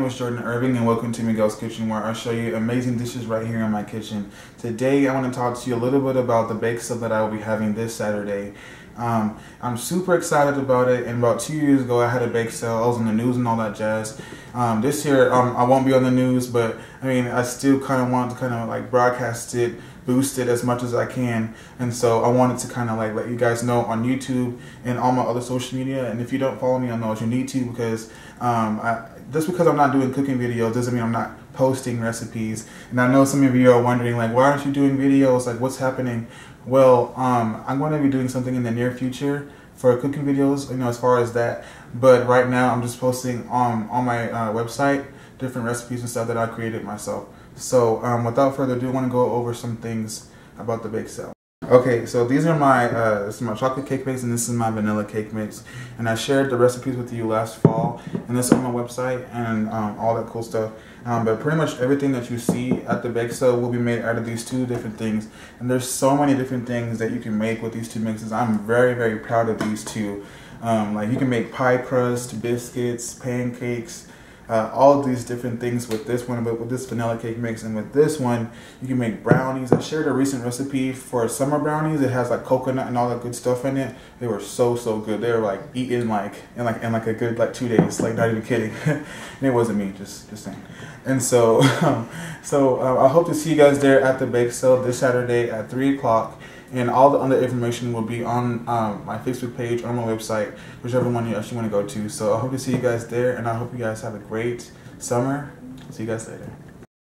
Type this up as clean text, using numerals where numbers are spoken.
name is Jordan Irving and welcome to Miguel's Kitchen, where I show you amazing dishes right here in my kitchen. Today I want to talk to you a little bit about the bake sale that I will be having this Saturday. I'm super excited about it, and about 2 years ago I had a bake sale. I was on the news and all that jazz. This year I won't be on the news, but I mean I still kind of want to like broadcast it, boost it as much as I can, and so I wanted to kind of like let you guys know on YouTube and all my other social media. And if you don't follow me on those, you need to, because just because I'm not doing cooking videos doesn't mean I'm not posting recipes. And I know some of you are wondering, like, why aren't you doing videos? Like, what's happening? Well, I'm going to be doing something in the near future for cooking videos, you know, as far as that. But right now I'm just posting on my website different recipes and stuff that I created myself. So without further ado, I want to go over some things about the bake sale. Okay, so these are my this is my chocolate cake mix and this is my vanilla cake mix, and I shared the recipes with you last fall, and this is on my website and all that cool stuff. But pretty much everything that you see at the bake sale will be made out of these two different things, and there's so many different things that you can make with these two mixes. I'm very, very proud of these two. Like, you can make pie crust, biscuits, pancakes, all of these different things with this one, but with this vanilla cake mix. And with this one you can make brownies. I shared a recent recipe for summer brownies. It has like coconut and all that good stuff in it. They were so good. They were like eaten like in a good like 2 days, like, not even kidding. And it wasn't me, just saying. And so I hope to see you guys there at the bake sale this Saturday at 3 o'clock. And all the other information will be on my Facebook page or my website, whichever one you actually want to go to. So I hope to see you guys there, and I hope you guys have a great summer. See you guys later.